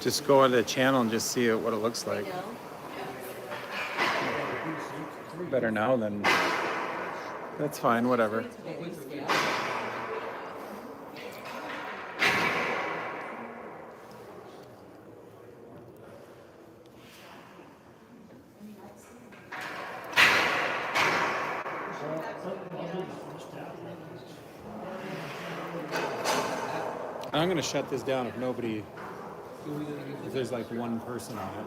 Just go on the channel and just see what it looks like. Better now than. That's fine, whatever. I'm gonna shut this down if there's like one person on it.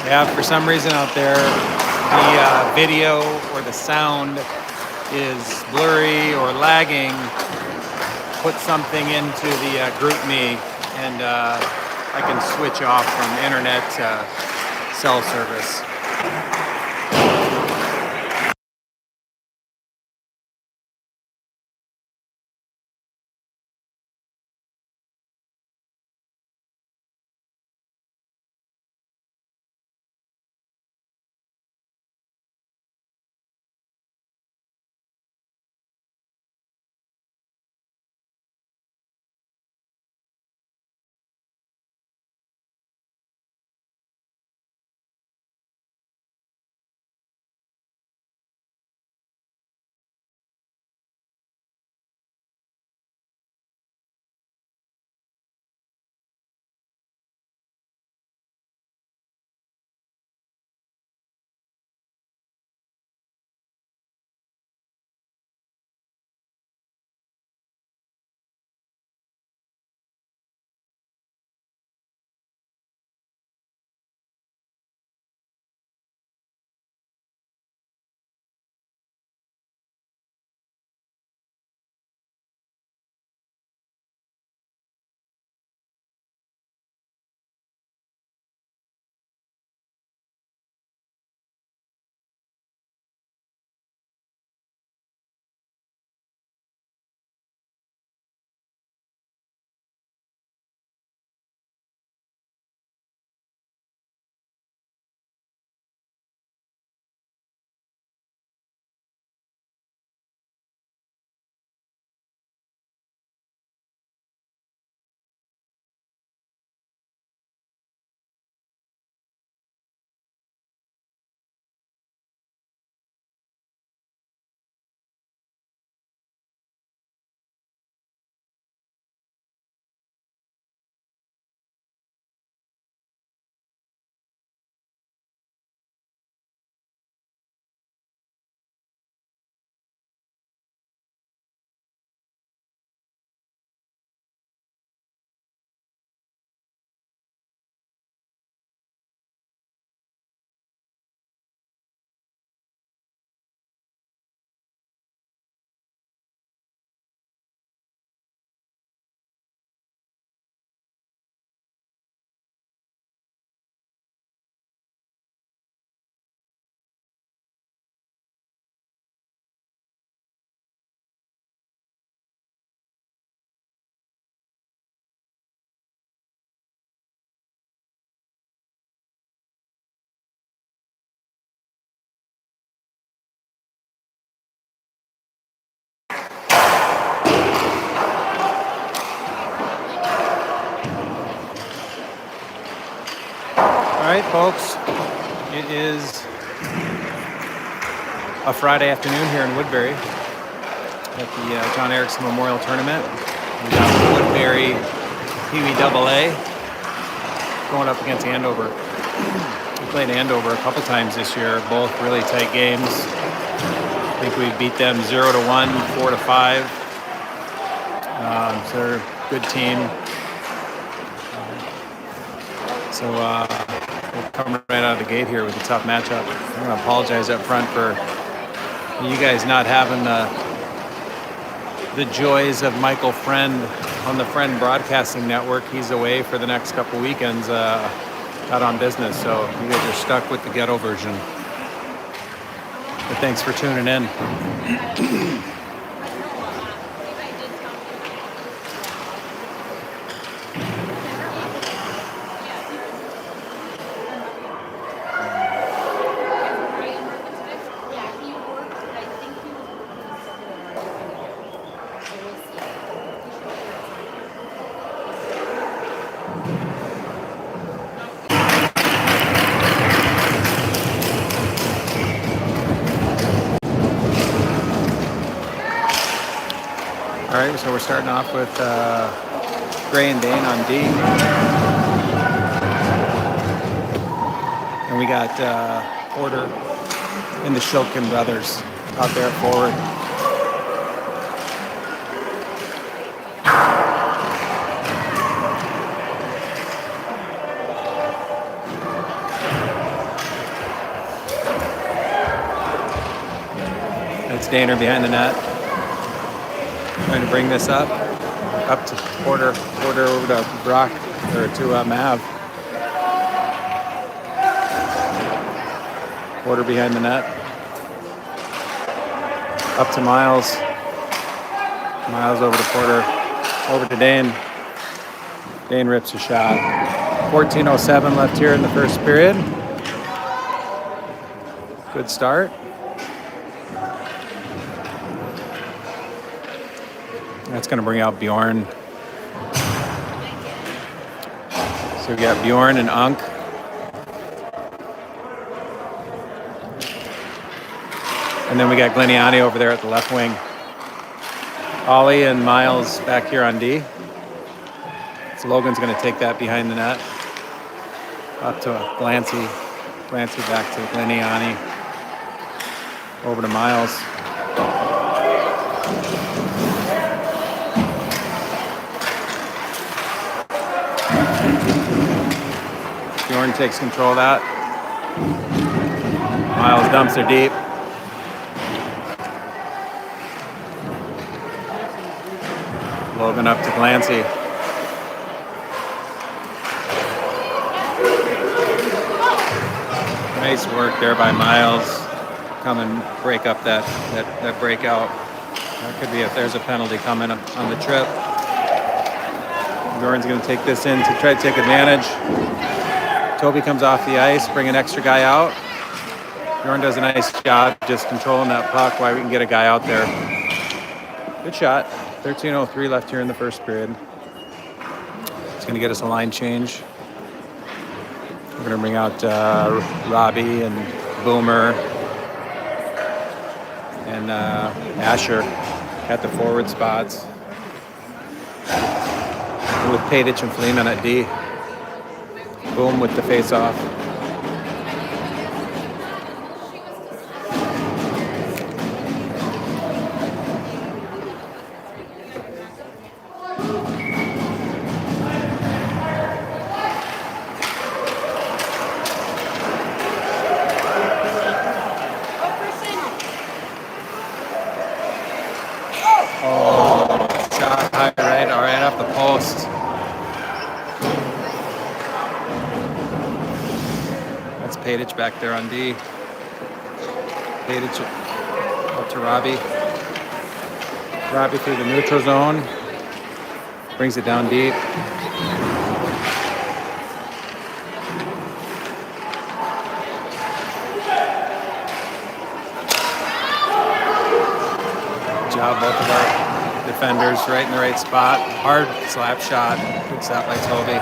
Yeah, for some reason out there, the video or the sound is blurry or lagging. Put something into the group me, and I can switch off from internet cell service. right, folks. It is a Friday afternoon here in Woodbury at the John Erickson Memorial Tournament. We got Woodbury Peewee AA going up against Andover. We played Andover a couple times this year, both really tight games. I think we beat them 0-1, 4-5. So they're a good team. So we're coming right out of the gate here with a tough matchup. I'm going to apologize up front for you guys not having the joys of Michael Friend on the Friend Broadcasting Network. He's away for the next couple weekends out on business, so you guys are stuck with the ghetto version. But thanks for tuning in. All right, so we're starting off with Gray and Dane on D. And we got Porter and the Shilkin brothers out there forward. That's Daner behind the net. Trying to bring this up to Porter over to Brock, or to Mav. Porter behind the net. Up to Miles. Miles over to Porter. Over to Dane. Dane rips a shot. 14:07 left here in the first period. Good start. That's going to bring out Bjorn. So we got Bjorn and Unk. And then we got Gleniani over there at the left wing. Ollie and Miles back here on D. So Logan's going to take that behind the net. Up to Glancy. Glancy back to Gleniani. Over to Miles. Bjorn takes control of that. Miles dumps her deep. Logan up to Glancy. Nice work there by Miles. Come and break up that breakout. That could be if there's a penalty coming on the trip. Bjorn's going to take this in to try to take advantage. Toby comes off the ice, bring an extra guy out. Bjorn does a nice job just controlling that puck while we can get a guy out there. Good shot. 13:03 left here in the first period. It's going to get us a line change. We're going to bring out Robbie and Boomer and Asher at the forward spots. With Paitich and Fleeman at D. Boom with the face-off. Oh, shot high right, all right off the post. Paitich back there on D. Paitich up to Robbie. Robbie through the neutral zone. Brings it down deep. Good job, both of our defenders right in the right spot. Hard slap shot. Good stop by Toby.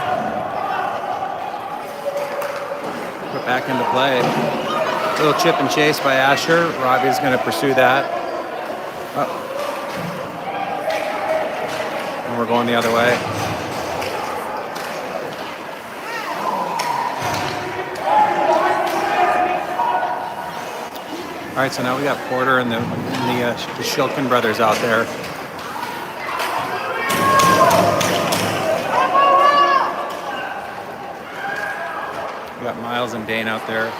put back into play. A little chip and chase by Asher. Robbie's going to pursue that. Oh. And we're going the other way. All right, so now we got Porter and the Shilkin brothers out there. We got Miles and Dane out there.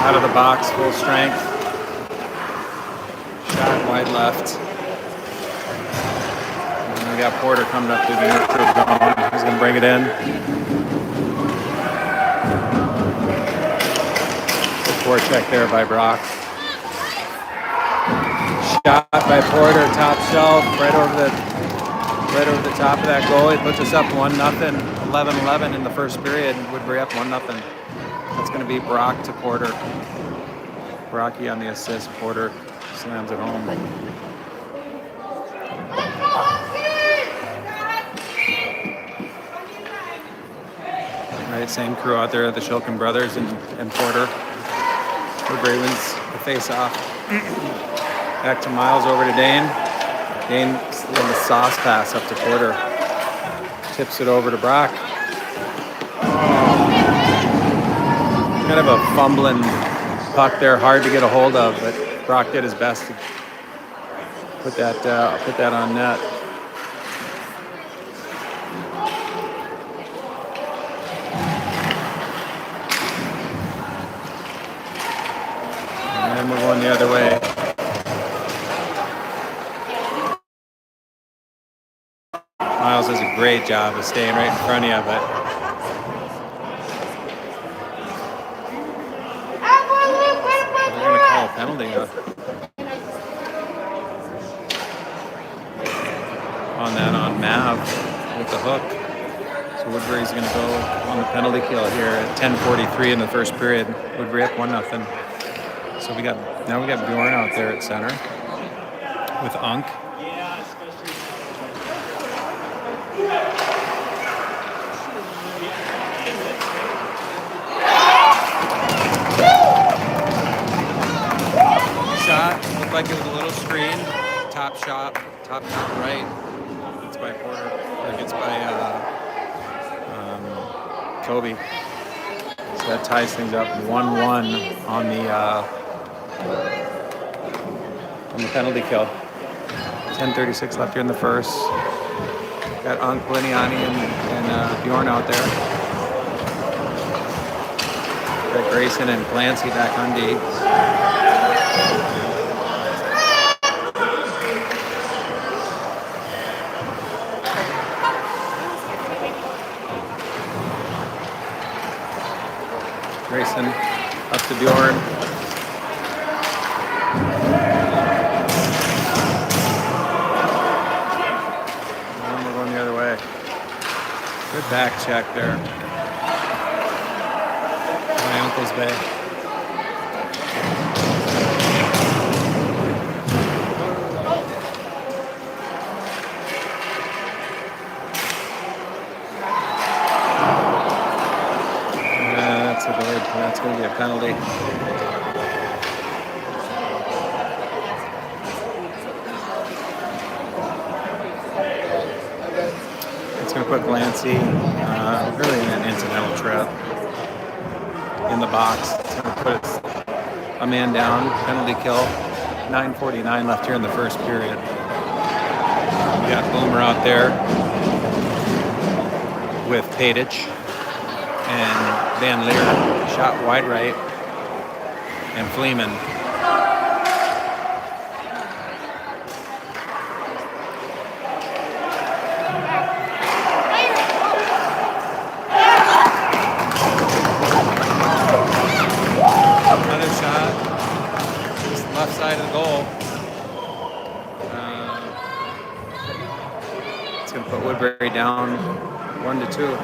Out of the box, full strength. Shot wide left. And we got Porter coming up through the neutral zone. He's going to bring it in. Good forecheck there by Brock. Shot by Porter, top shelf, right over the top of that goal. He puts us up 1-0, 11-11 in the first period. Woodbury up 1-0. That's going to be Brock to Porter. Brocky on the assist. Porter slams it home. Right, same crew out there, the Shilkin brothers and Porter. Woodbury wins the face-off. Back to Miles, over to Dane. Dane in the sauce pass up to Porter. Tips it over to Brock. Kind of a fumbling puck there, hard to get a hold of, but Brock did his best to put that on net. And then we're going the other way. Miles does a great job of staying right in front of you, but penalty on Mav with the hook. So Woodbury's going to go on the penalty kill here at 10:43 in the first period. Woodbury up 1-0. So now we got Bjorn out there at center with Unk. Shot looked like it was a little screen. Top shot right. Gets by Porter, or gets by Toby. So that ties things up 1-1 on the penalty kill. 10:36 left here in the first. Got Unk, Liniani, and Bjorn out there. Got Grayson and Clancy back on D. Grayson up to Bjorn. And we're going the other way. Good back check there. My uncle's bay. That's going to be a penalty. It's going to put Glancy really in an incidental trip in the box. It's going to put a man down, penalty kill. 9:49 left here in the first period. We got Boomer out there with Padich and Van Leer. Shot wide right, and Fleeman. Another shot, just left side of the goal. It's going to put Woodbury down 1-2.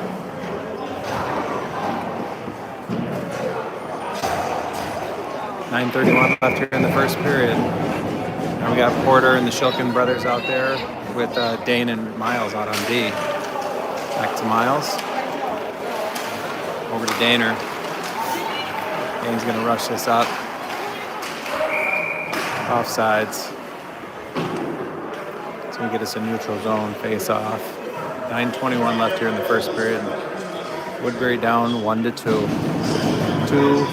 9:31 left here in the first period. Now we got Porter and the Shilkin brothers out there with Dane and Miles out on D. Back to Miles. Over to Daner. Dane's going to rush this up. Offsides. It's going to get us a neutral zone face off. 9:21 left here in the first period. Woodbury down 1-2. Two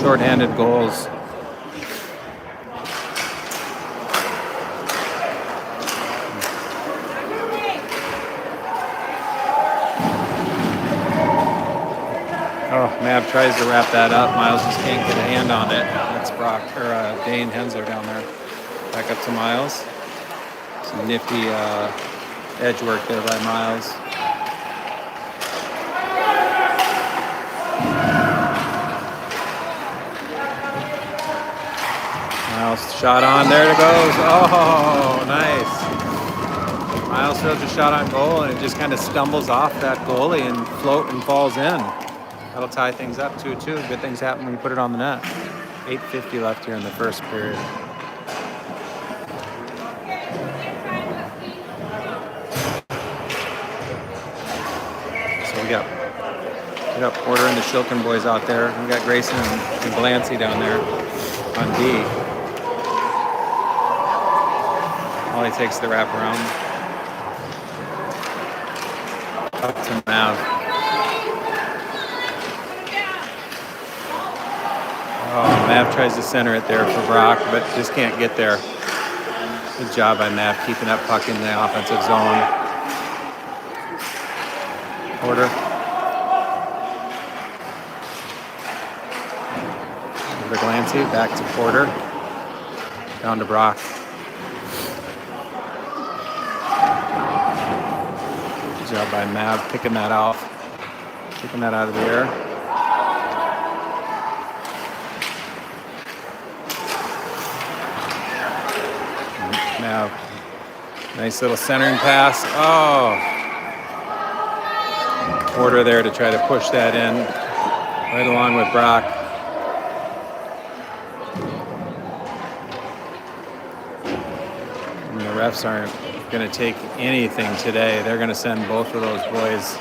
shorthanded goals. Oh, Mav tries to wrap that up. Miles just can't get a hand on it. That's Dane Hensler down there. Back up to Miles. Some nifty edge work there by Miles. Miles shot on. There it goes. Oh, nice. Miles throws a shot on goal, and it just kind of stumbles off that goalie and falls in. That'll tie things up 2-2. Good things happen when you put it on the net. 8:50 left here in the first period. So we got Porter and the Shilkin boys out there. We got Grayson and Glancy down there on D. All he takes the wrap around. Up to Mav. Oh, Mav tries to center it there for Brock, but just can't get there. Good job by Mav keeping that puck in the offensive zone. Porter. Over to Glancy, back to Porter. Down to Brock. Good job by Mav picking that out of the air. Now, nice little centering pass. Oh, Porter there to try to push that in, right along with Brock. And the refs aren't going to take anything today. They're going to send both of those boys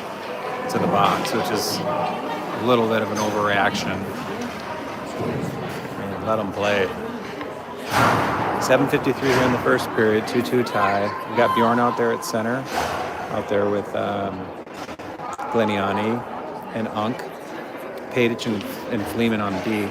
to the box, which is a little bit of an overreaction. And let them play. 7:53 here in the first period, 2-2 tie. We got Bjorn out there at center, out there with Gleniani and Unk, Padic and Fleeman on D.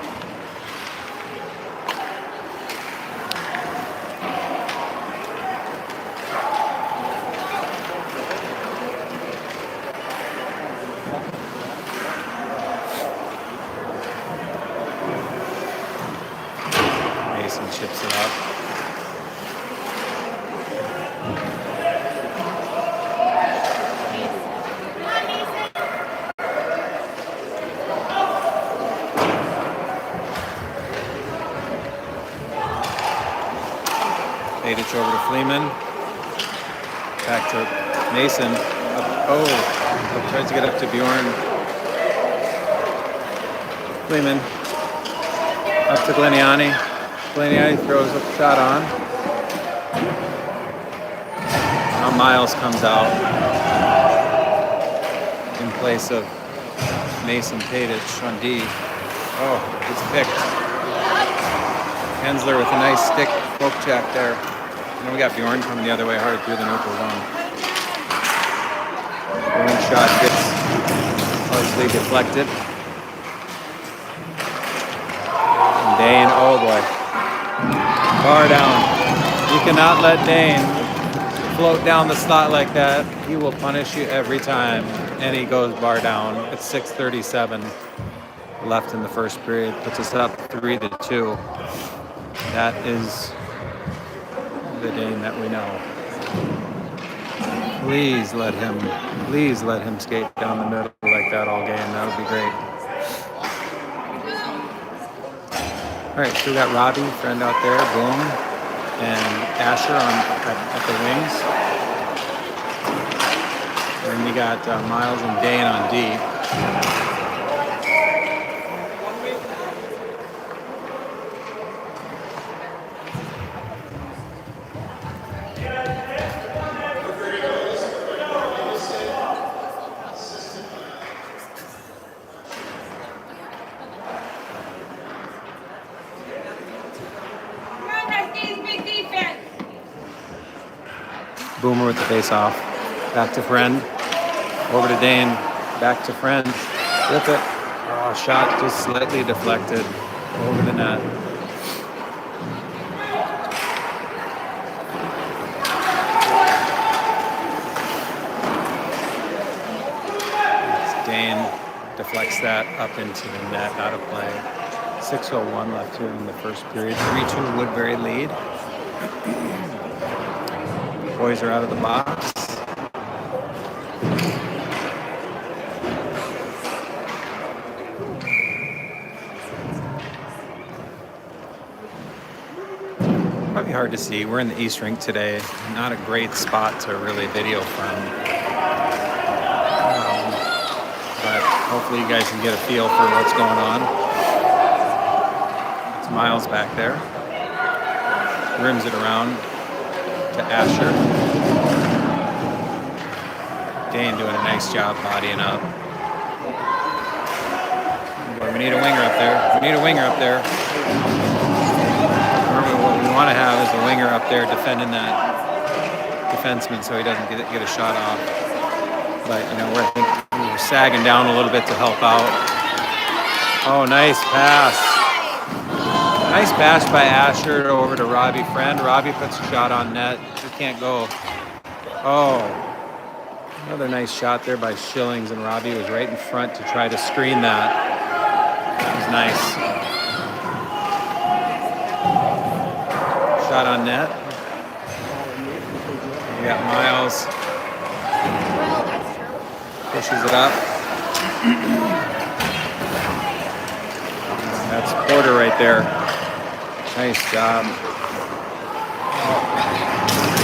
Mason chips it up. Padic over to Fleeman. Back to Mason. Tries to get up to Bjorn. Fleeman. Up to Gleniani. Gleniani throws a shot on. Now Miles comes out in place of Mason Padic on D. Oh, it's picked. Hensler with a nice stick poke check there. And then we got Bjorn coming the other way hard through the neutral zone. Bjorn's shot gets largely deflected. And Dane, oh boy. Bar down. You cannot let Dane float down the slot like that. He will punish you every time. And he goes bar down. It's 6:37 left in the first period. Puts us up 3-2. That is the Dane that we know. Please let him skate down the middle like that all game. That would be great. All right, so we got Robbie, friend out there, Boom, and Asher at the wings. And we got Miles and Dane on D. Boomer with the face off. Back to Friend. Over to Dane. Back to Friend. Flip it. Oh, shot just slightly deflected. Over the net. Dane deflects that up into the net, out of play. 6:01 left here in the first period. 3-2 Woodbury lead. Boys are out of the box. Probably hard to see. We're in the East Rink today. Not a great spot to really video from. But hopefully you guys can get a feel for what's going on. It's Miles back there. Rims it around to Asher. Dane doing a nice job bodying up. Boy, we need a winger up there. We need a winger up there. What we want to have is a winger up there defending that defenseman so he doesn't get a shot off. But, you know, we're sagging down a little bit to help out. Oh, nice pass. Nice pass by Asher over to Robbie Friend. Robbie puts a shot on net. He can't go. Oh, another nice shot there by Schillings, and Robbie was right in front to try to screen that. That was nice. Shot on net. We got Miles. Pushes it up. That's Porter right there. Nice job.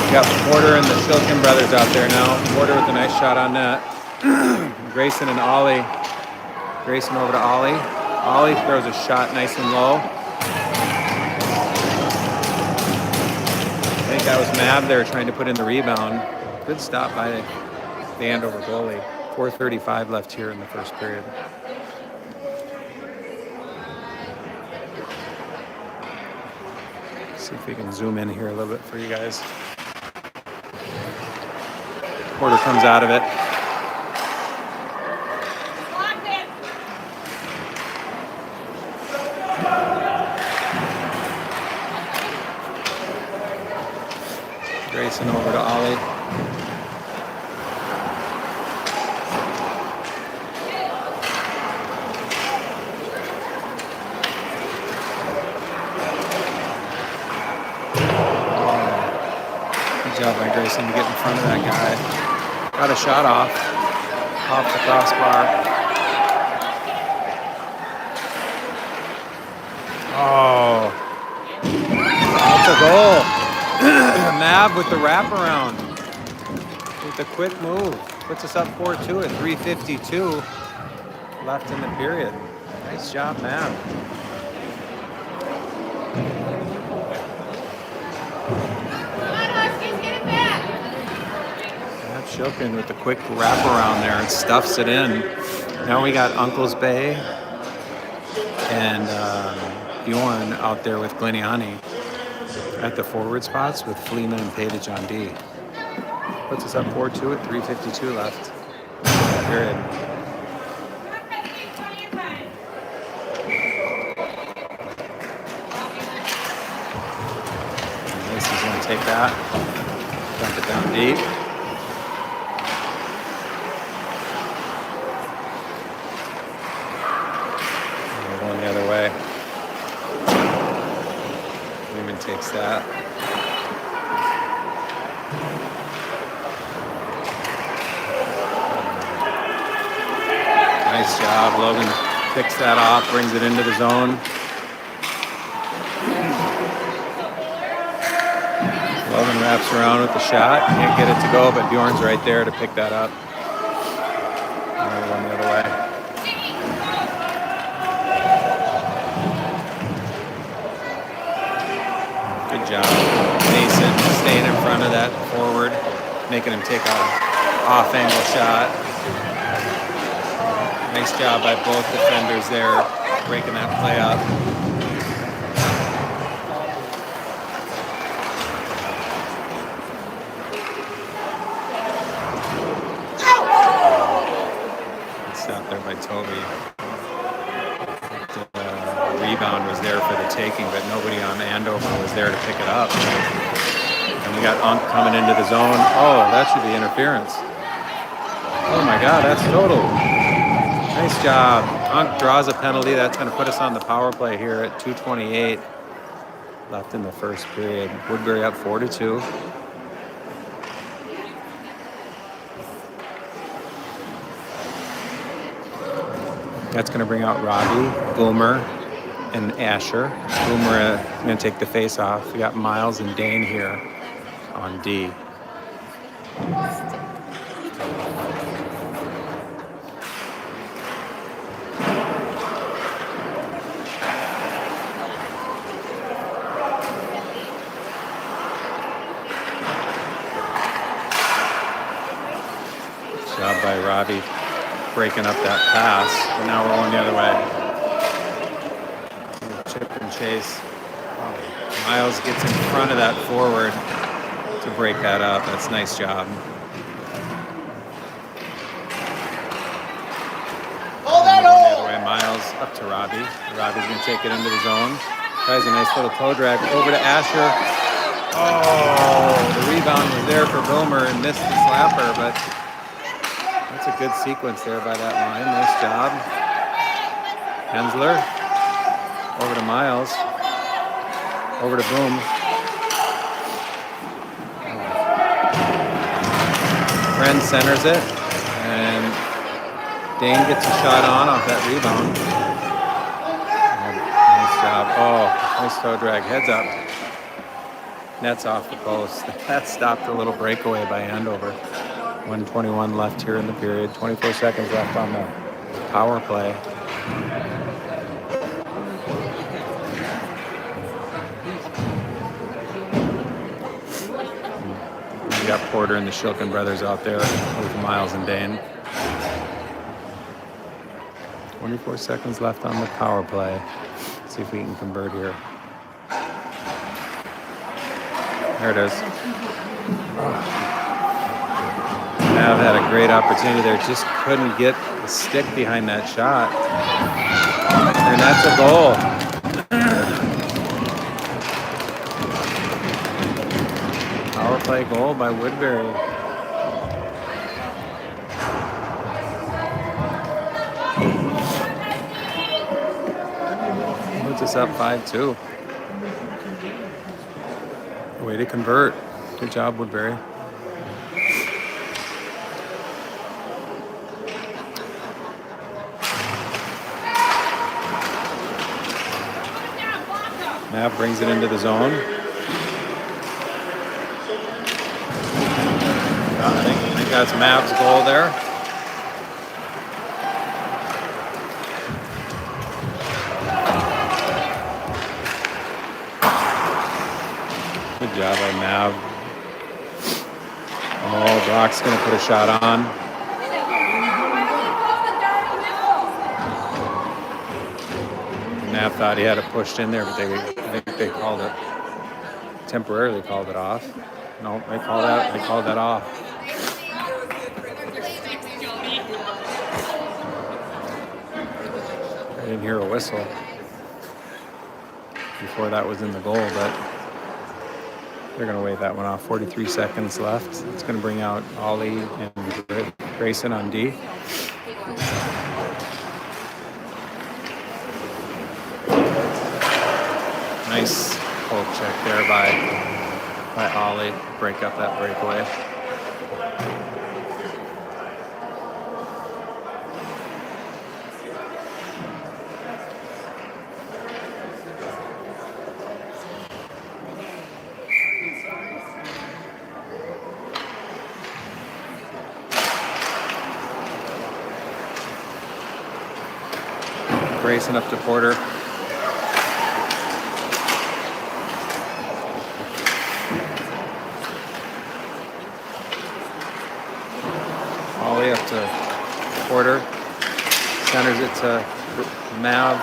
We got Porter and the Shilkin brothers out there now. Porter with a nice shot on net. Grayson and Ollie. Grayson over to Ollie. Ollie throws a shot nice and low. I think that was Mab there trying to put in the rebound. Good stop by the Andover goalie. 4:35 left here in the first period. See if we can zoom in here a little bit for you guys. Porter comes out of it. Grayson over to Ollie. Good job by Grayson to get in front of that guy. Got a shot off the crossbar. Oh, that's a goal. Mab with the wraparound, with the quick move, puts us up 4-2 at 3:52 left in the period. Nice job, Mab. Mab Shilkin with the quick wraparound there and stuffs it in. Now we got Uncle's Bay and Bjorn out there with Gleniani at the forward spots with Fleeman and Page on D. Puts us up 4-2 at 3:52 left. Period. Macy's going to take that. Dump it down deep. And we're going the other way. Fleeman takes that. Nice job. Logan picks that off, brings it into the zone. Logan wraps around with the shot. Can't get it to go, but Bjorn's right there to pick that up. And we're going the other way. Good job. Mason staying in front of that forward, making him take an off-angle shot. Nice job by both defenders there, breaking that play up. Toby. The rebound was there for the taking, but nobody on Andover was there to pick it up. And we got Unk coming into the zone. Oh, that should be interference. Oh my God, that's total. Nice job. Unk draws a penalty. That's going to put us on the power play here at 2:28 left in the first period. Woodbury up 4-2. That's going to bring out Robbie, Boomer, and Asher. Boomer going to take the face off. We got Miles and Dane here on D. Job by Robbie breaking up that pass, but now we're going the other way. Chip and chase. Miles gets in front of that forward to break that up. That's a nice job. Going the other way. Miles up to Robbie. Robbie's going to take it into the zone. Tries a nice little toe drag over to Asher. Oh, the rebound was there for Boomer and missed the slapper, but that's a good sequence there by that line. Nice job. Hensler. Over to Miles. Over to Boom. Friend centers it. And Dane gets a shot on off that rebound. Nice job. Oh, nice toe drag. Heads up. Net's off the post. That stopped a little breakaway by Andover. 1:21 left here in the period. 24 seconds left on the power play. We got Porter and the Shilkin brothers out there with Miles and Dane. 24 seconds left on the power play. Let's see if we can convert here. There it is. Nav had a great opportunity there, just couldn't get the stick behind that shot. And that's a goal. Power play goal by Woodbury. Puts us up 5-2. Way to convert. Good job, Woodbury. Mav brings it into the zone. I think that's Mav's goal there. Good job by Mav. Oh, Brock's going to put a shot on. Mav thought he had it pushed in there, but I think they called it, temporarily called it off. No, they called that off. I didn't hear a whistle before that was in the goal, but they're going to wave that one off. 43 seconds left. It's going to bring out Ollie and Grayson on D. Nice poke check there by Ollie. Break up that breakaway. Grayson up to Porter. Ollie up to Porter. Centers it to Mav.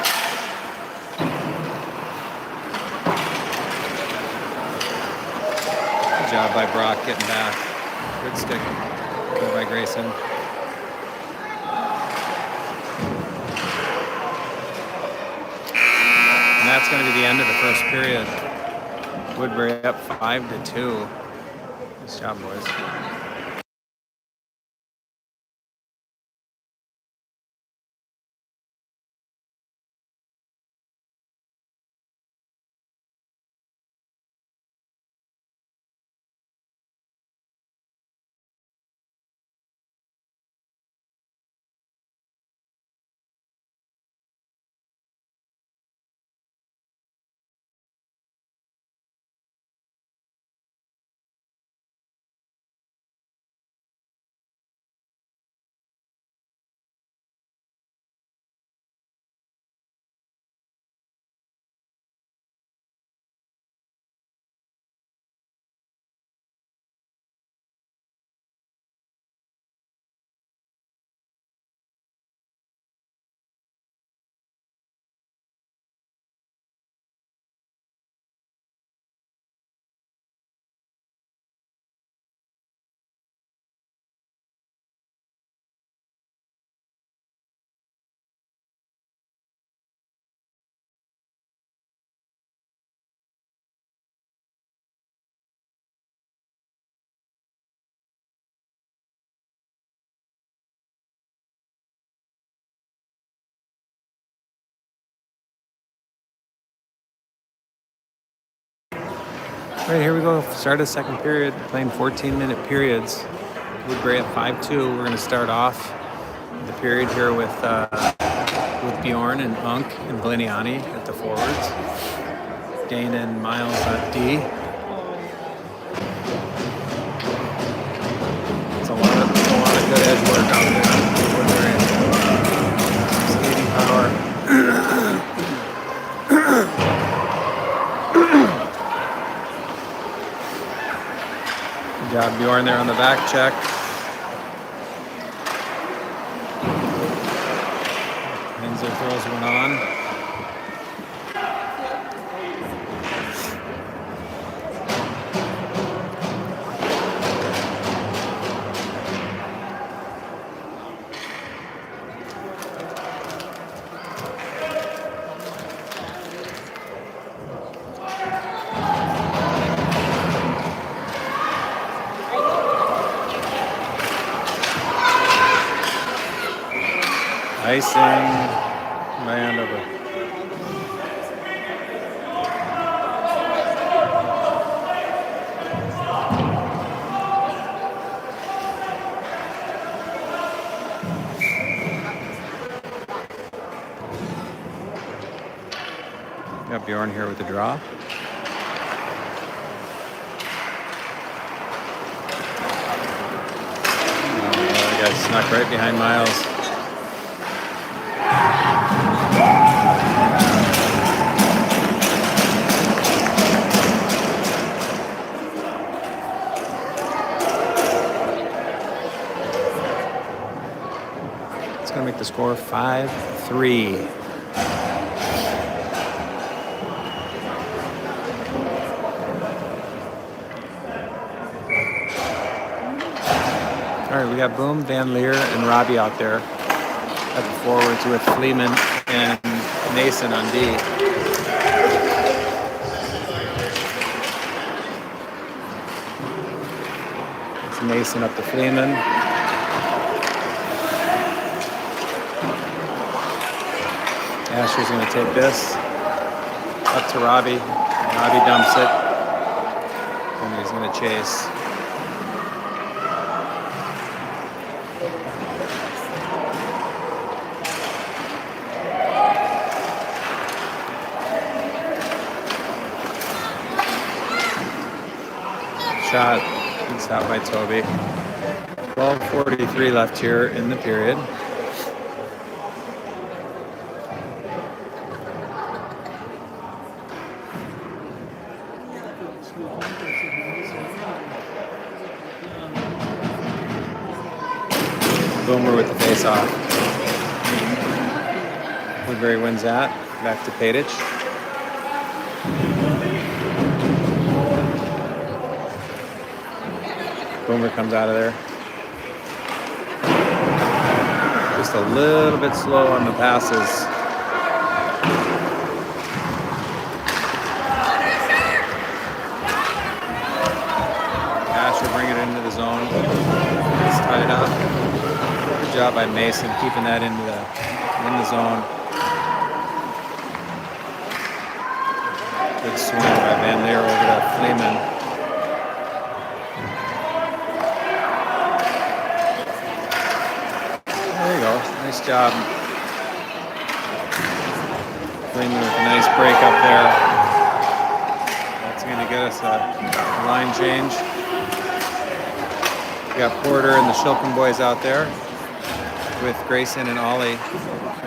Good job by Brock getting back. Good stick by Grayson. that's going to be the end of the first period. Woodbury up 5-2. Nice job, boys. All right, here we go. Start of the second period, playing 14-minute periods. Woodbury at 5-2. We're going to start off the period here with Bjorn and Unk and Gliniani at the forwards. Dane and Miles at D. It's a lot of good edge work out there. Woodbury. Skating power. Good job, Bjorn, there on the back check. Hensler throws one on. Icing by Andover. Got Bjorn here with the draw. The guy snuck right behind Miles. Gonna make the score 5-3. All right, we got Boom, Van Leer, and Robbie out there at the forwards with Fleeman and Mason on D. It's Mason up to Fleeman. Asher's going to take this up to Robbie. Robbie dumps it, and he's going to chase. Shot, good stop by Toby. 12:43 left here in the period. Boomer with the face-off. Woodbury wins that. Back to Padic. Boomer comes out of there. Just a little bit slow on the passes. job by Mason keeping that in the zone. Good swing by Van Leer over to Fleeman. There you go. Nice job. Fleeman with a nice break up there. That's going to get us a line change. We got Porter and the Shilkin boys out there with Grayson and Ollie.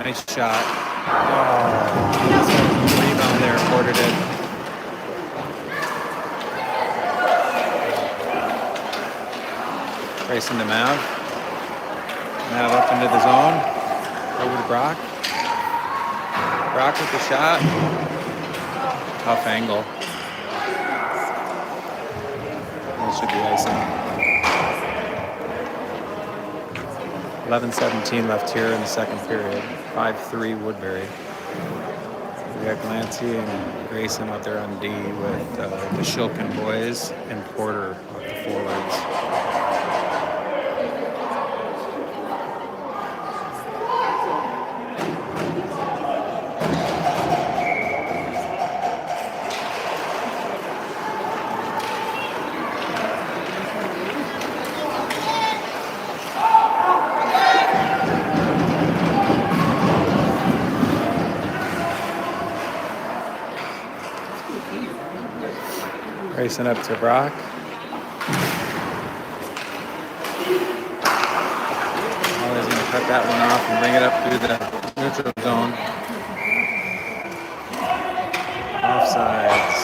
Nice shot. Oh, rebound there, Porter did. Grayson to Mav. Mav up into the zone. Over to Brock. Brock with the shot. Tough angle. That should be icing. 11:17 left here in the second period. 5-3 Woodbury. We got Glancy and Grayson out there on D with the Shilkin boys and Porter with the forwards. Racing up to Brock. Ollie's going to cut that one off and bring it up through the neutral zone. Offsides.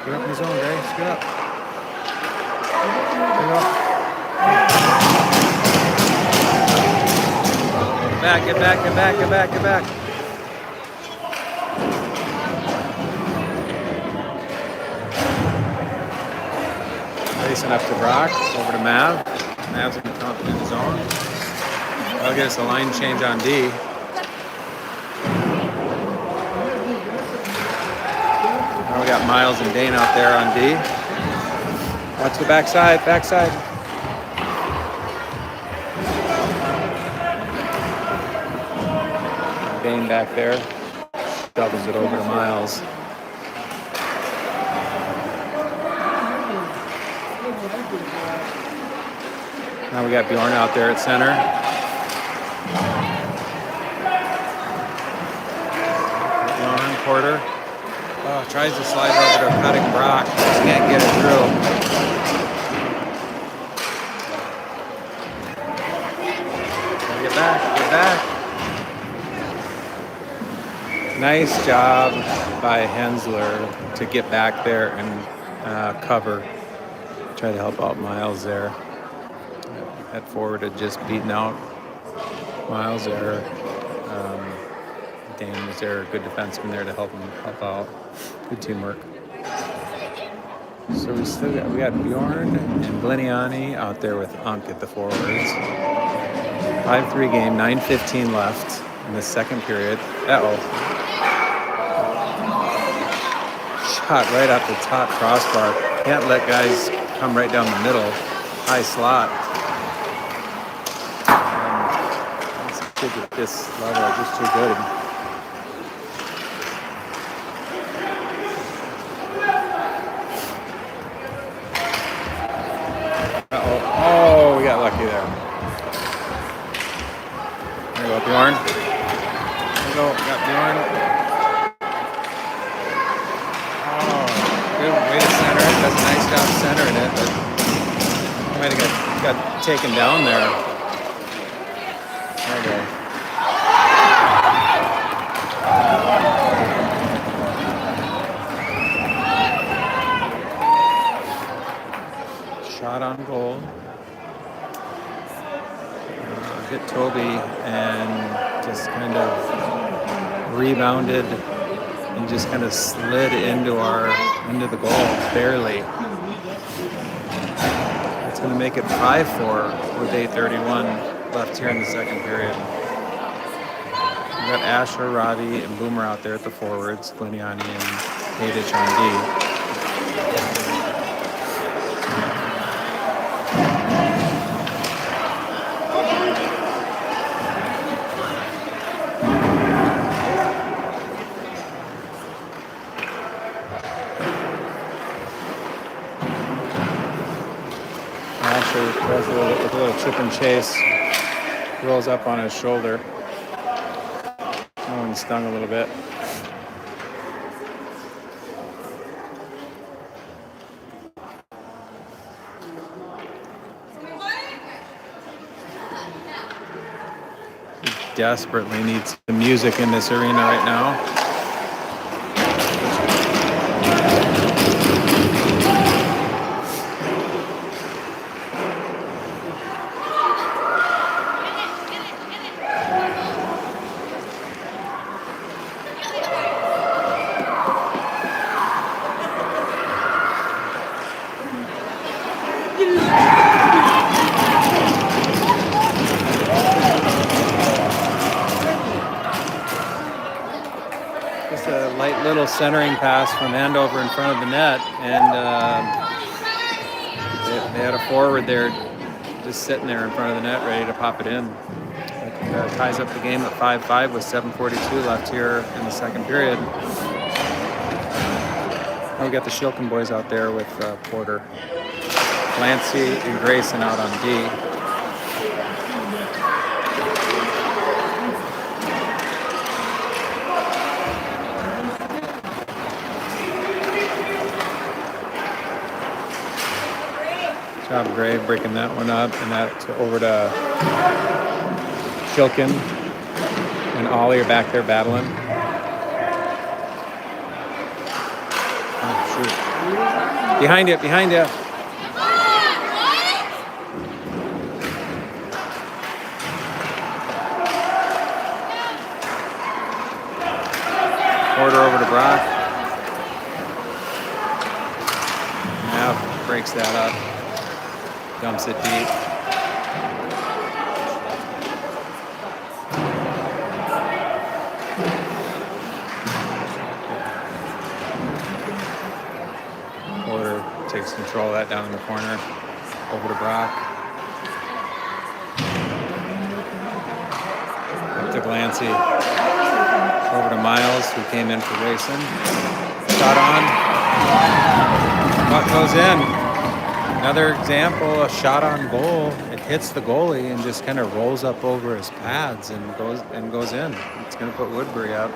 Get up in the zone, guys. Get up. Get up. Get back. Racing up to Brock. Over to Mav. Mav's going to come up in the zone. That'll get us a line change on D. Now we got Miles and Dane out there on D. Watch the backside. Dane back there. Doubles it over to Miles. Now we got Bjorn out there at center. Bjorn, Porter. Oh, tries to slide over to cutting Brock. Just can't get it through. Get back. Nice job by Hensler to get back there and cover. Try to help out Miles there. That forward had just beaten out Miles there. Dane was there, good defenseman there to help out. Good teamwork. So we got Bjorn and Bliniani out there with Unk at the forwards. 5-3 game, 9:15 left in the second period. Shot right off the top crossbar. Can't let guys come right down the middle. High slot. Kids at this level are just too good. Oh, we got lucky there. There you go, Bjorn. There you go, got Bjorn. Oh, good way to center it. Does a nice job centering it, but he might have got taken down there. There you go. shot on goal. Hit Toby and just kind of rebounded and just kind of slid into the goal barely. It's going to make it 5-4 with 8:31 left here in the second period. We've got Asher, Ravi, and Boomer out there at the forwards, Gliniani and Hadich on D. With a little chip and chase, rolls up on his shoulder. That one stung a little bit. He desperately needs the music in this arena right now. Little centering pass from Andover in front of the net, and they had a forward there just sitting there in front of the net ready to pop it in. It ties up the game at 5-5 with 7:42 left here in the second period. And we got the Shilkin boys out there with Porter, Clancy, and Grayson out on D. Job Gray breaking that one up, and that over to Shilkin and Ollie are back there battling. Oh, shoot. Behind you. Porter over to Brock. Now breaks that up. Dumps it deep. Porter takes control of that down in the corner. Over to Brock. Up to Glancy. Over to Miles, who came in for Grayson. Shot on. Puck goes in. Another example, a shot on goal. It hits the goalie and just kind of rolls up over his pads and goes in. It's going to put Woodbury up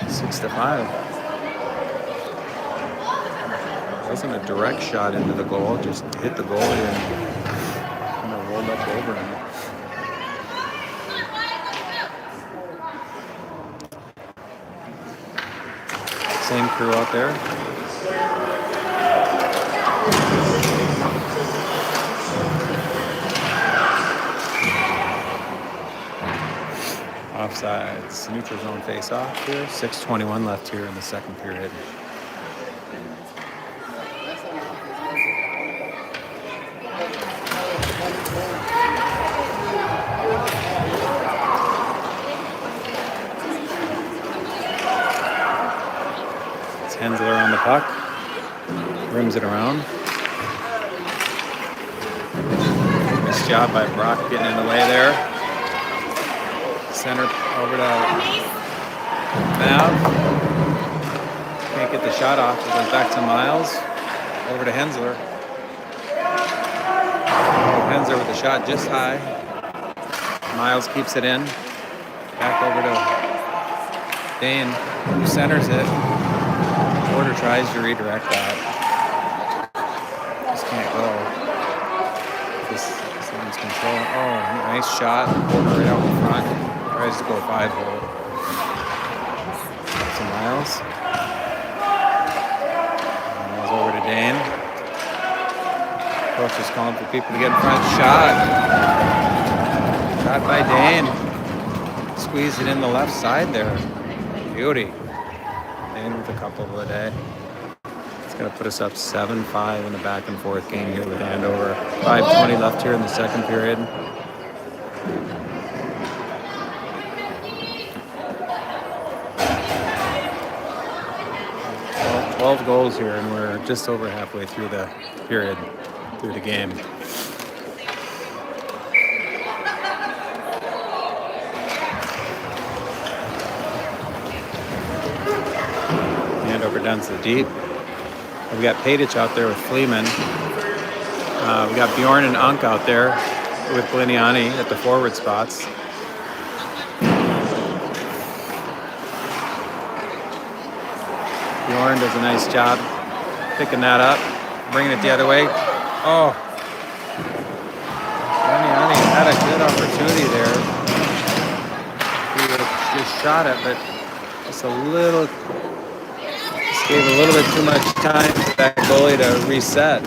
6-5. It wasn't a direct shot into the goal, just hit the goalie and kind of rolled up over him. Same crew out there. Offsides, neutral zone face-off here. 6:21 left here in the second period. It's Hensler on the puck. Rims it around. Nice job by Brock getting in the way there. Center over to Mav. Can't get the shot off. It goes back to Miles. Over to Hensler. Hensler with the shot just high. Miles keeps it in. Back over to Dane, who centers it. Porter tries to redirect that. Just can't go. This one's control. Oh, nice shot. Porter right out in front. Tries to go 5-hole. To Miles. Miles over to Dane. Coach is calling for people to get in front. Shot by Dane. Squeeze it in the left side there. Beauty. Dane with a couple of the day. It's going to put us up 7-5 in the back and forth game here with Andover. 5:20 left here in the second period. 12 goals here, and we're just over halfway through the period, through the game. Andover down to the deep. We got Padic out there with Fleeman. We got Bjorn and Unk out there with Gliniani at the forward spots. Bjorn does a nice job picking that up, bringing it the other way. Oh, Gliniani had a good opportunity there. He would have just shot it, but just gave a little bit too much time for that goalie to reset.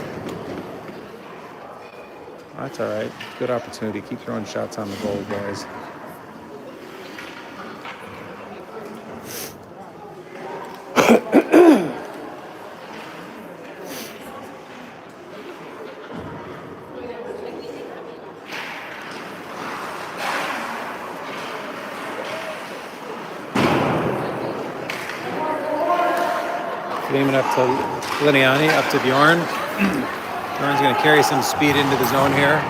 That's all right. Good opportunity. Keep throwing shots on the goal, boys. Fleeman up to Gliniani, up to Bjorn. Bjorn's going to carry some speed into the zone here.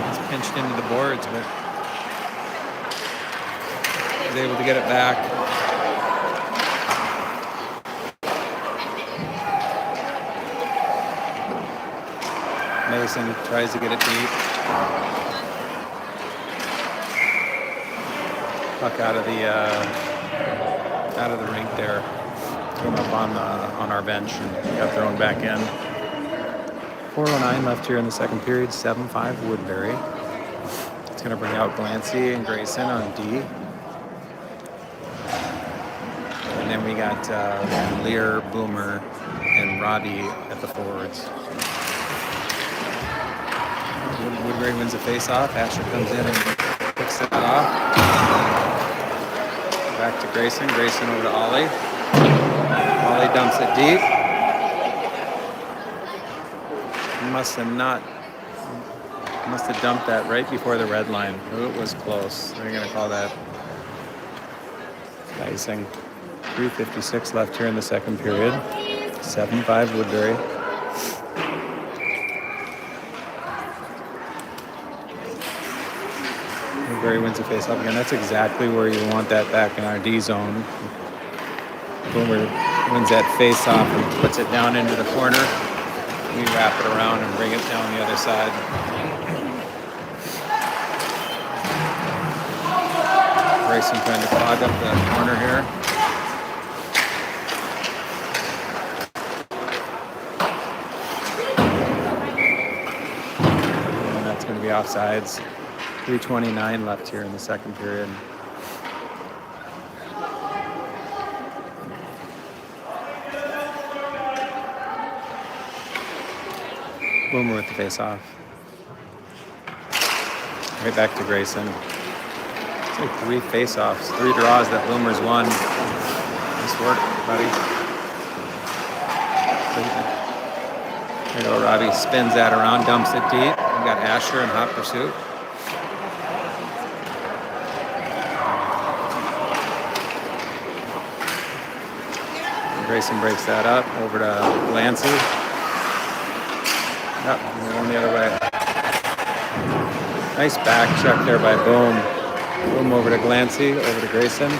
He's pinched into the boards, but he's able to get it back. Mason tries to get it deep. Puck out of the rink there. Came up on our bench and got thrown back in. 4:09 left here in the second period. 7-5 Woodbury. It's going to bring out Glancy and Grayson on D. And then we got Lear, Boomer, and Robbie at the forwards. Woodbury wins the face-off. Asher comes in and picks it off. Back to Grayson. Grayson over to Ollie. Ollie dumps it deep. Must have dumped that right before the red line. Ooh, it was close. They're going to call that icing. 3:56 left here in the second period. 7-5 Woodbury. Woodbury wins the face-off again. That's exactly where you want that back in our D zone. Boomer wins that face-off and puts it down into the corner. We wrap it around and bring it down the other side. Grayson trying to clog up the corner here. And that's going to be offsides. 3:29 left here in the second period. Boomer with the face-off. Right back to Grayson. It's like 3 face-offs, 3 draws that Boomer's won. Nice work, buddy. There you go, Robbie spins that around, dumps it deep. We got Asher in hot pursuit. Grayson breaks that up, over to Lancy. Yep, we're going the other way. Nice back check there by Boom. Boom over to Glancy, over to Grayson.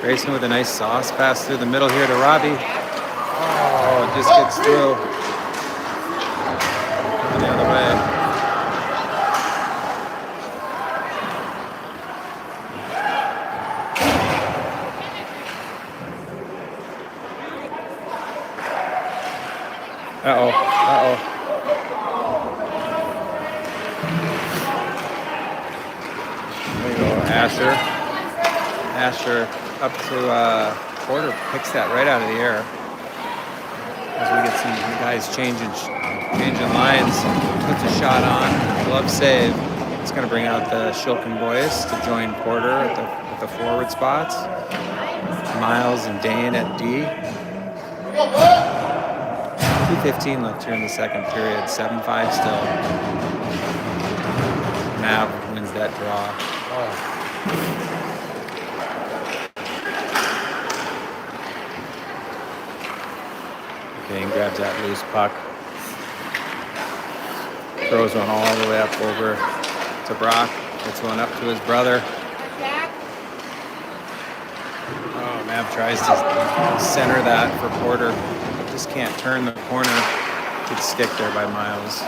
Grayson with a nice sauce pass through the middle here to Robbie. Oh, it just gets through. Going the other way. Uh-oh. There you go, Asher. Asher up to Porter, picks that right out of the air. as we get some guys changing lines. Puts a shot on, glove save. It's going to bring out the Shilkin boys to join Porter at the forward spots. Miles and Dane at D. 2:15 left here in the second period. 7-5 still. Nav wins that draw. Dane grabs that loose puck. Throws one all the way up over to Brock. Gets one up to his brother. Oh, Mav tries to center that for Porter. Just can't turn the corner. Good stick there by Miles.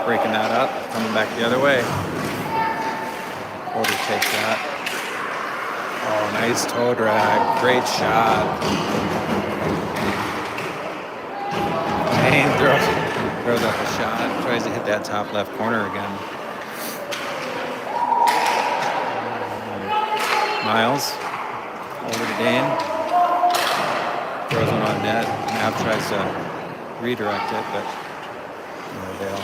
Breaking that up. Coming back the other way. Porter takes that. Oh, nice toe drag. Great shot. Dane throws up a shot. Tries to hit that top left corner again. Miles over to Dane. Throws one on net. Nav tries to redirect it, but no avail.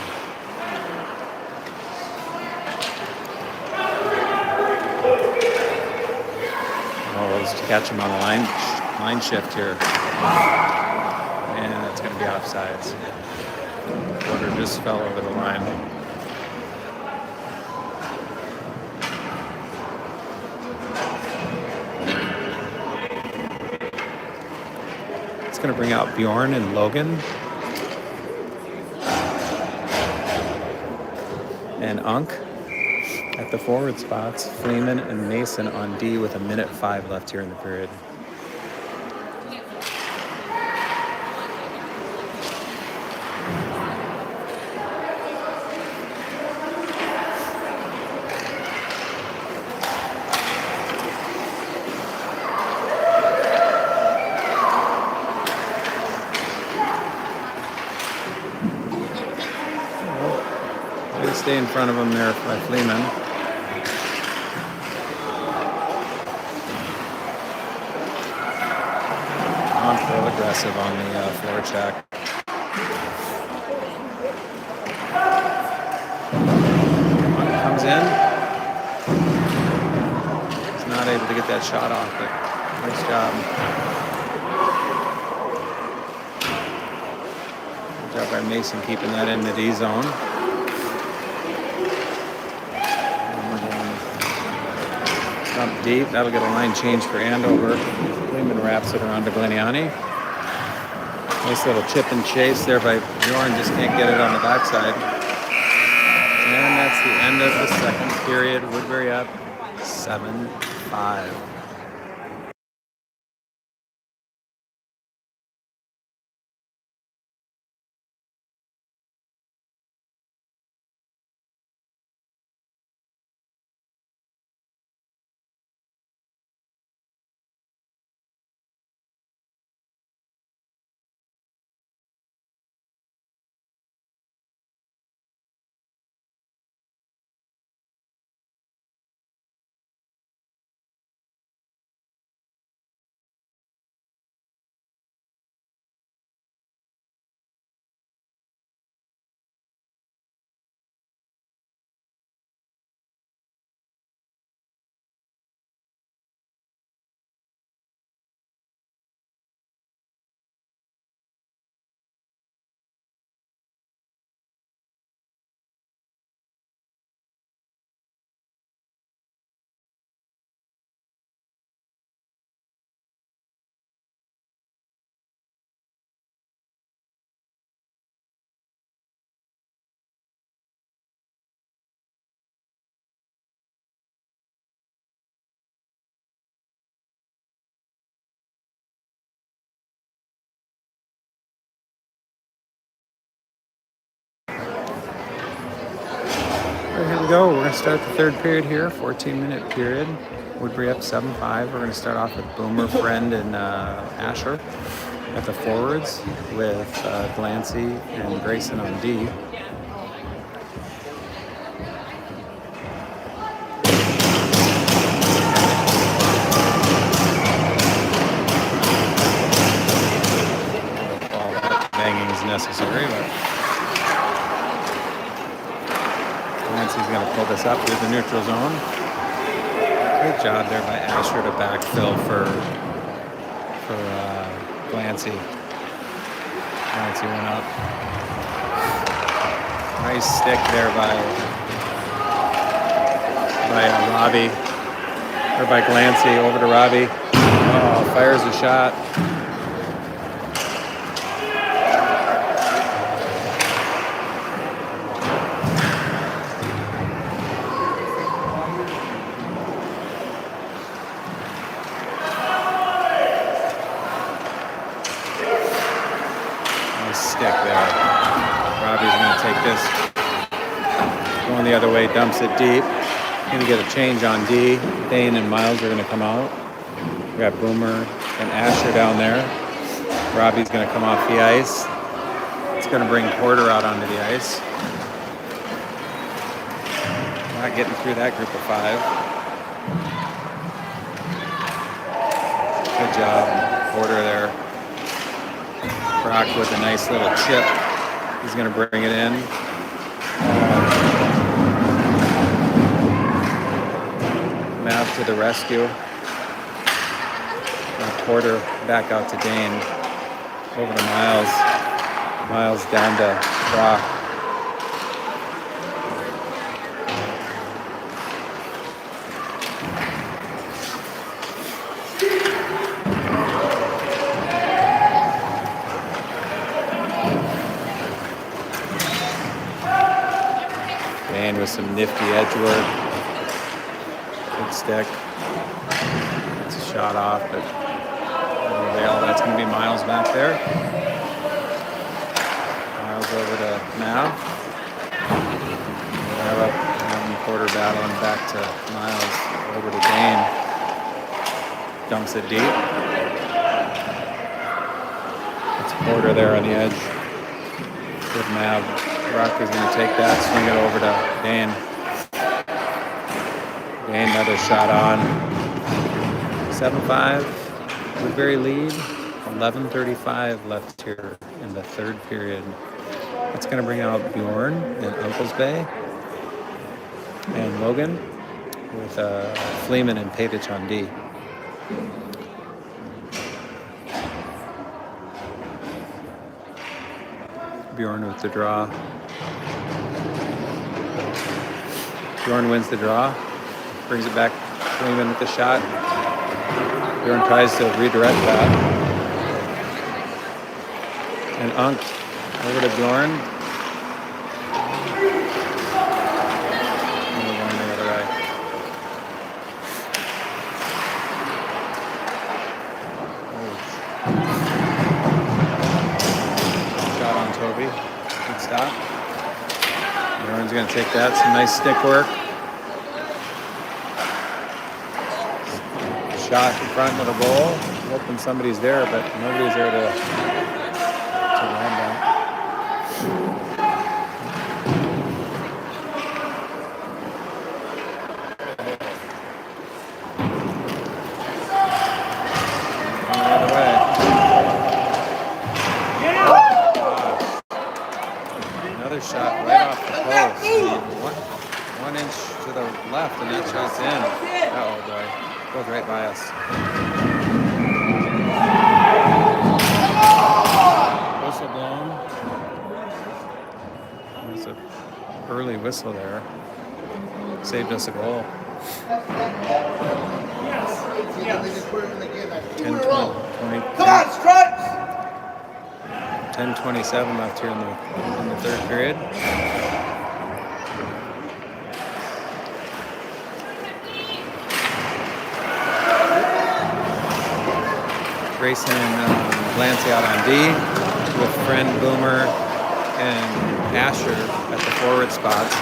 Oh, let's catch him on a line shift here. And that's going to be offsides. Porter just fell over the line. It's going to bring out Bjorn and Logan. And Unk at the forward spots. Freeman and Mason on D with 1:05 left here in the period. Stay in front of him there by Fleeman. Real aggressive on the floor check. Comes in. He's not able to get that shot off, but nice job. Good job by Mason keeping that in the D zone. Up deep, that'll get a line change for Andover. Freeman wraps it around to Gleniani. Nice little chip and chase there by Bjorn, just can't get it on the backside. And that's the end of the second period. Woodbury up 7-5. Here we go. We're going to start the third period here, 14-minute period. Woodbury up 7-5. We're going to start off with Boomer, Friend, and Asher at the forwards with Glancy and Grayson on D. Ball bang necessary, but Clancy's going to pull this up through the neutral zone. Good job there by Asher to backfill for Clancy. Clancy went up. Nice stick there by Robbie, or by Clancy over to Robbie. Oh, fires a shot. Stick there. Robbie's going to take this. Going the other way, dumps it deep. Going to get a change on D. Dane and Miles are going to come out. We got Boomer and Asher down there. Robbie's going to come off the ice. It's going to bring Porter out onto the ice. Not getting through that group of 5. Good job, Porter there. Brock with a nice little chip. He's going to bring it in. Mav to the rescue. Porter back out to Dane. Over to Miles. Miles down to Brock. Dane with some nifty edge work. Good stick. It's a shot off, but that's going to be Miles back there. Miles over to Mav. Mav up and Porter battling back to Miles. Over to Dane. Dumps it deep. It's Porter there on the edge. With Mav. Brock is going to take that, swing it over to Dane. Dane, another shot on. 7-5. Woodbury lead. 11:35 left here in the third period. That's going to bring out Bjorn and Uncle's Bay and Logan with Fleeman and Pavich on D. Bjorn with the draw. Bjorn wins the draw. Brings it back. Fleeman with the shot. Bjorn tries to redirect that. And Unk over to Bjorn. And we're going the other way. Shot on Toby. Good stop. Bjorn's going to take that. Some nice stick work. Shot in front of the goal. Hoping somebody's there, but nobody's there to land that. The other way. Another shot right off the post. One inch to the left, and that shot's in. Oh boy. Goes right by us. Whistle blown. There's an early whistle there. Saved us a goal. 10:27 left here in the third period. Grayson and Clancy out on D with Friend, Boomer, and Asher at the forward spots.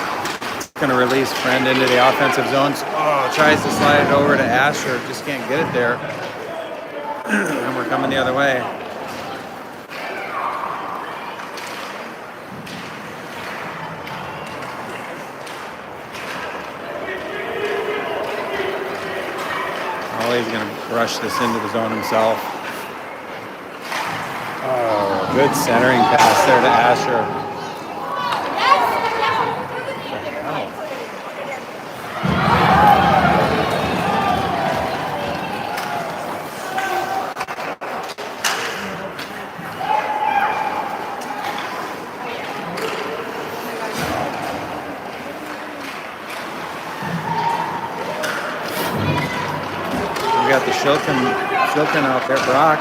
It's going to release Friend into the offensive zones. Oh, tries to slide it over to Asher. Just can't get it there. And we're coming the other way. Ollie's going to rush this into the zone himself. Oh, Good centering pass there to Asher. We got the Shilton out there. Brock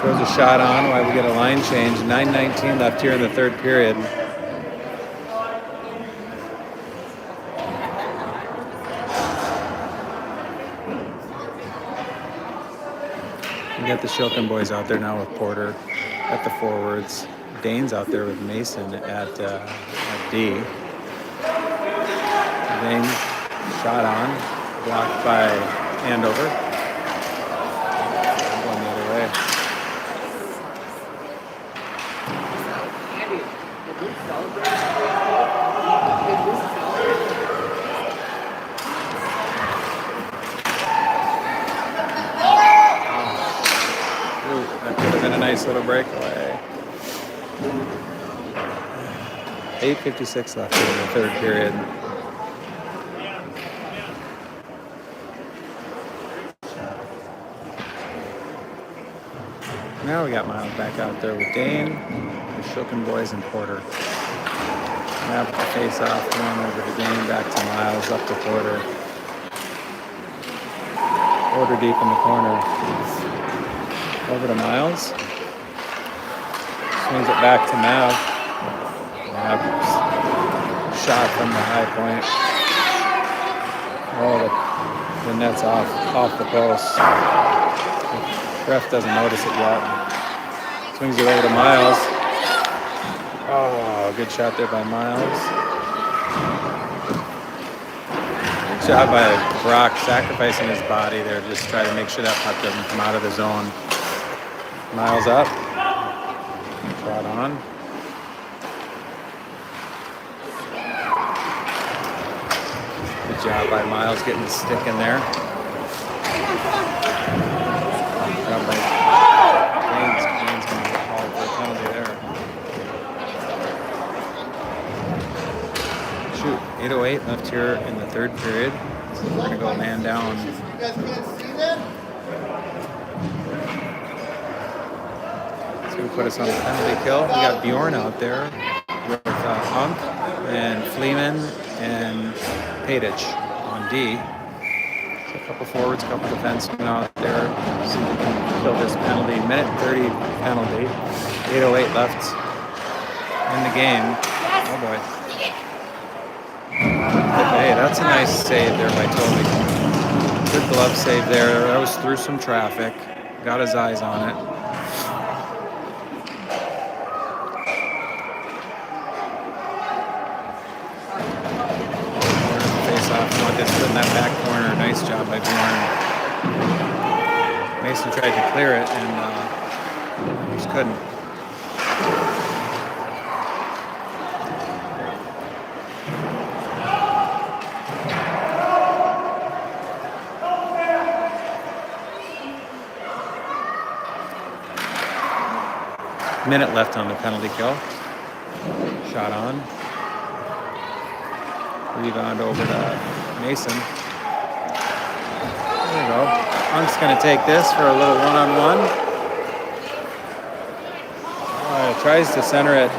throws a shot on while we get a line change. 9:19 left here in the third period. We got the Shilton boys out there now with Porter at the forwards. Dane's out there with Mason at D. Dane shot on, blocked by Andover. Going the other way. Ooh, that could have been a nice little breakaway. 8:56 left in the third period. Now we got Miles back out there with Dane, the Shilton boys, and Porter. Now the face off, going over to Dane, back to Miles, up to Porter. Porter deep in the corner. Over to Miles. Swings it back to Mav. Mav shot from the high point. Oh, the net's off the post. The ref doesn't notice it yet. Swings it over to Miles. Oh, good shot there by Miles. Good job by Brock sacrificing his body there, just try to make sure that puck doesn't come out of the zone. Miles up. Shot on. Good job by Miles getting the stick in there. Good job by Dane's going to get called for a penalty there. Shoot, 8:08 left here in the third period. So we're going to go man down. You guys can't see that? So we put us on the penalty kill. We got Bjorn out there with Hunk and Fleeman and Padich on D. So a couple forwards, a couple defensemen out there. See if we can kill this penalty. Minute 30 penalty. 8:08 left in the game. Oh boy. Hey, that's a nice save there by Toby. Good glove save there. That was through some traffic. Got his eyes on it. Face off. Want this in that back corner. Nice job by Bjorn. Mason tried to clear it and just couldn't. Minute left on the penalty kill. Shot on. Rebound over to Mason. There we go. Hunk's going to take this for a little one-on-one. Tries to center it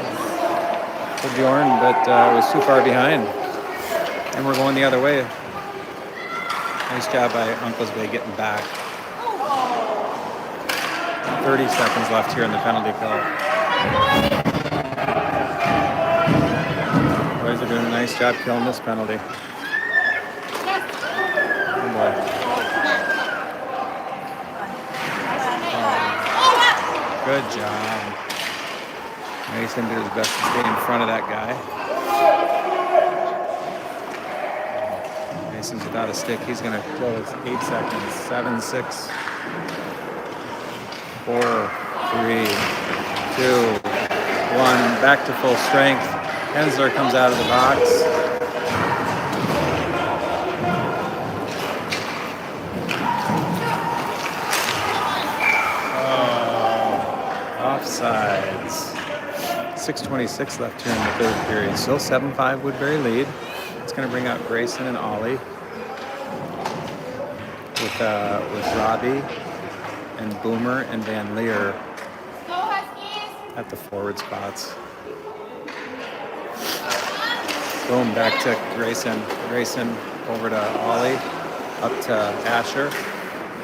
to Bjorn, but it was too far behind. And we're going the other way. Nice job by Uncle's Bay getting back. 30 seconds left here in the penalty kill. Boys are doing a nice job killing this penalty. Oh boy. Good job. Mason did his best to stay in front of that guy. Mason's without a stick. He's going to kill his 8 seconds. 7, 6. 4, 3, 2, 1. Back to full strength. Hensler comes out of the box. offsides. 6:26 left here in the third period. Still 7-5 Woodbury lead. It's going to bring out Grayson and Ollie with Robbie and Boomer and Van Leer at the forward spots. Boom, back to Grayson. Grayson over to Ollie, up to Asher.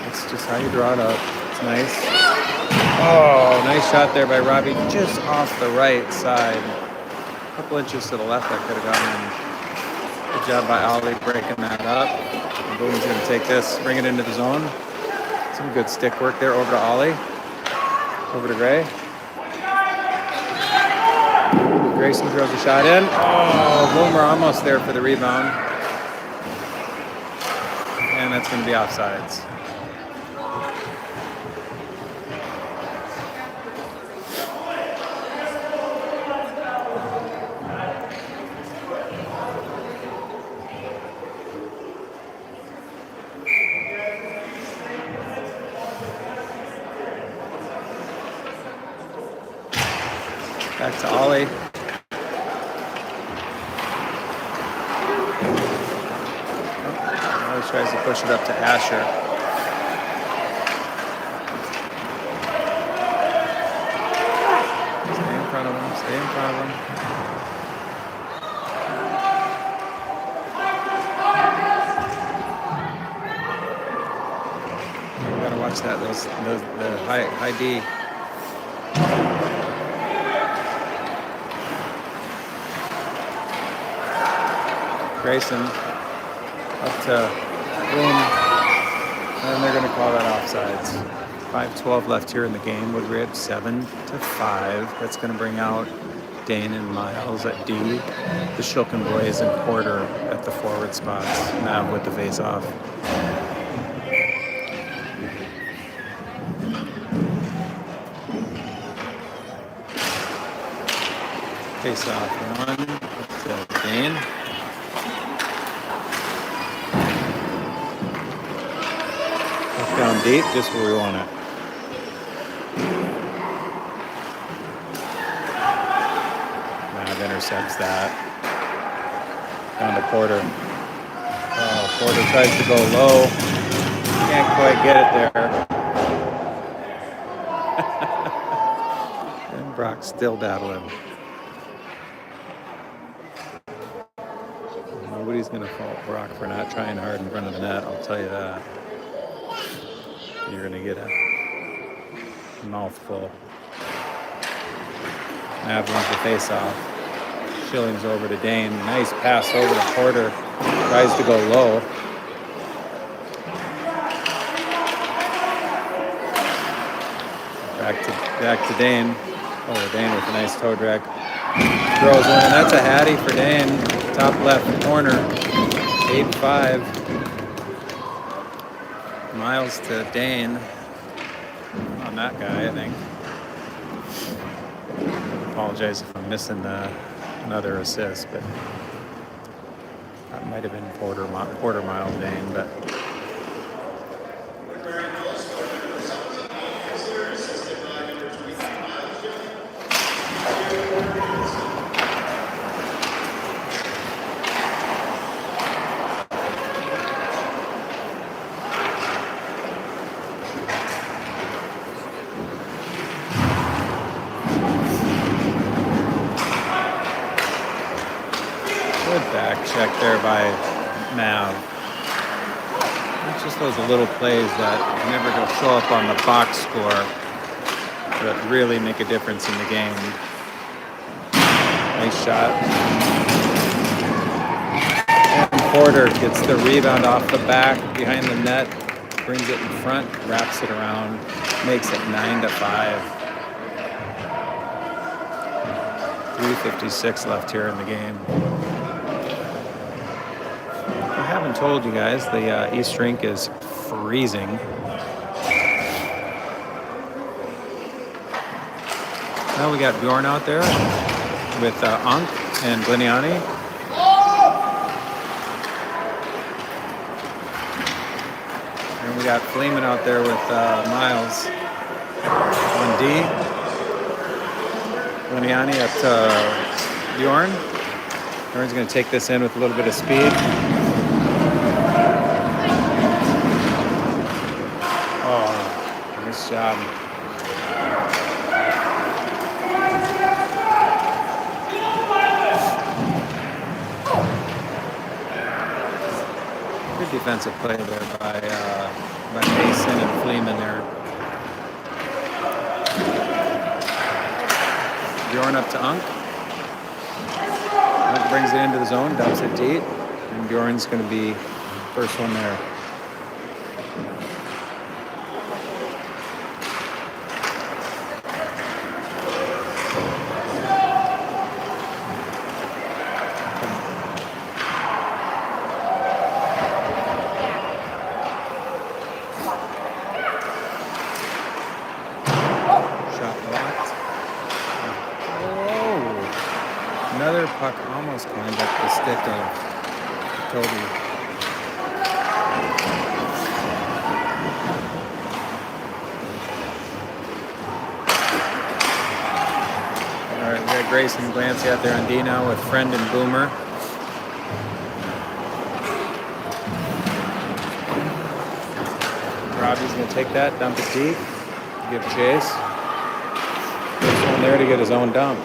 That's just how you draw it up. It's nice. Oh, nice shot there by Robbie, just off the right side. A couple inches to the left that could have gone in. Good job by Ollie breaking that up. And Boom's going to take this, bring it into the zone. Some good stick work there over to Ollie. Over to Gray. Grayson throws a shot in. Oh, Boomer almost there for the rebound. And that's going to be offsides. Back to Ollie. Ollie tries to push it up to Asher. Stay in front of him. Stay in front of him. You gotta watch that. The high D. Grayson up to Boom, and they're going to call that offsides. 5:12 left here in the game. Woodbury up 7-5. That's going to bring out Dane and Miles at D. The Shilkin boys and Porter at the forward spots. Nav with the face-off. Face-off one to Dane. Down deep, just where we want it. Nav intercepts that. Down to Porter. Oh, Porter tries to go low. Can't quite get it there. And Brock's still battling. Nobody's going to fault Brock for not trying hard in front of the net, I'll tell you that. You're going to get a mouthful. Nav wins the face-off. Schilling's over to Dane. Nice pass over to Porter. Tries to go low. Back to Dane. Oh, Dane with a nice toe drag. Throws in, and that's a hattie for Dane. Top left corner. 8-5. Miles to Dane on that guy, I think. I apologize if I'm missing another assist, but that might have been Porter Miles Dane, but check there by Nav. It's just those little plays that never go show up on the box score that really make a difference in the game. Nice shot. And Porter gets the rebound off the back behind the net, brings it in front, wraps it around, makes it 9-5. 3:56 left here in the game. I haven't told you guys, the East Rink is freezing. Now we got Bjorn out there with Ankh and Gliniani. And we got Fleeman out there with Miles on D. Toniani up to Bjorn. Bjorn's going to take this in with a little bit of speed. Oh, nice job. Good defensive play there by Mason and Fleeman there. Bjorn up to Unk. Unk brings it into the zone, dumps it deep, and Bjorn's going to be first one there. Another puck almost climbed up the stick of Toby. All right, we got Grayson Glancy out there on D now with Friend and Boomer. Robbie's going to take that, dump it deep, give chase. First one there to get his own dump.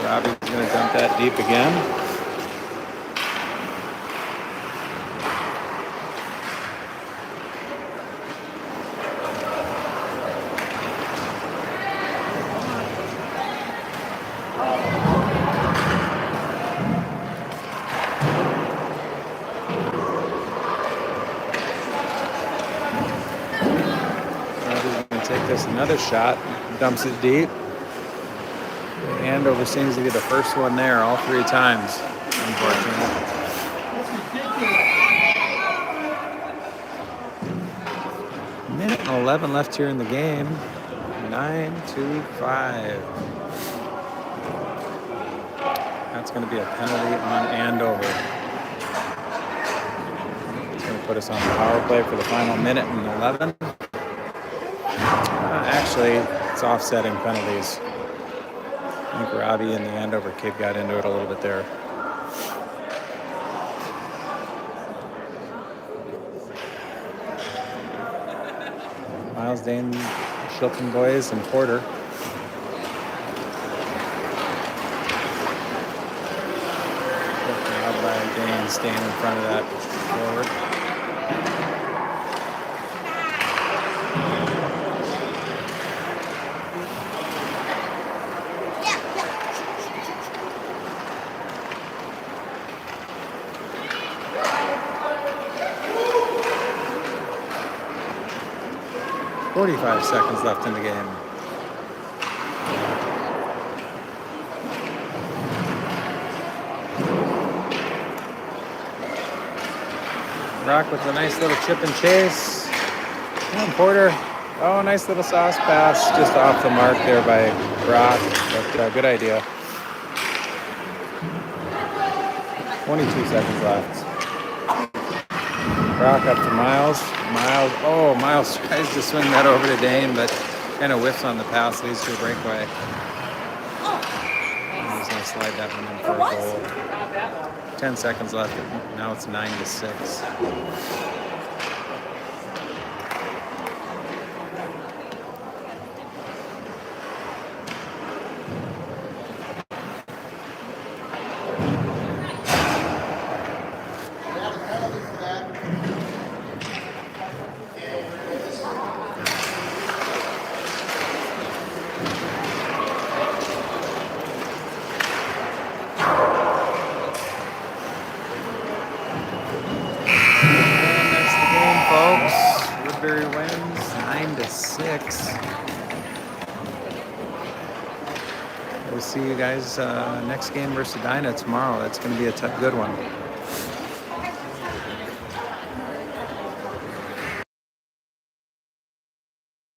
Robbie's going to dump that deep again. Robbie's going to take this another shot, dumps it deep. Andover seems to be the first one there all three times, unfortunately. Minute and 11 left here in the game. 9-5. That's going to be a penalty on Andover. It's going to put us on the power play for the final minute and 11. Actually, it's offsetting penalties. I think Robbie and the Andover kid got into it a little bit there. Miles Dane, Shilton boys, and Porter. Out by Dane staying in front of that forward. 45 seconds left in the game. Brock with a nice little chip and chase. Come on, Porter. Oh, nice little sauce pass. Just off the mark there by Brock. But good idea. 22 seconds left. Brock up to Miles. Miles tries to swing that over to Dane, but kind of whiffs on the pass, leads to a breakaway. And he's going to slide that one in for a goal. 10 seconds left. Now it's 9-6. Woodbury wins 9-6. We'll see you guys next game versus Edina tomorrow. That's going to be a good one.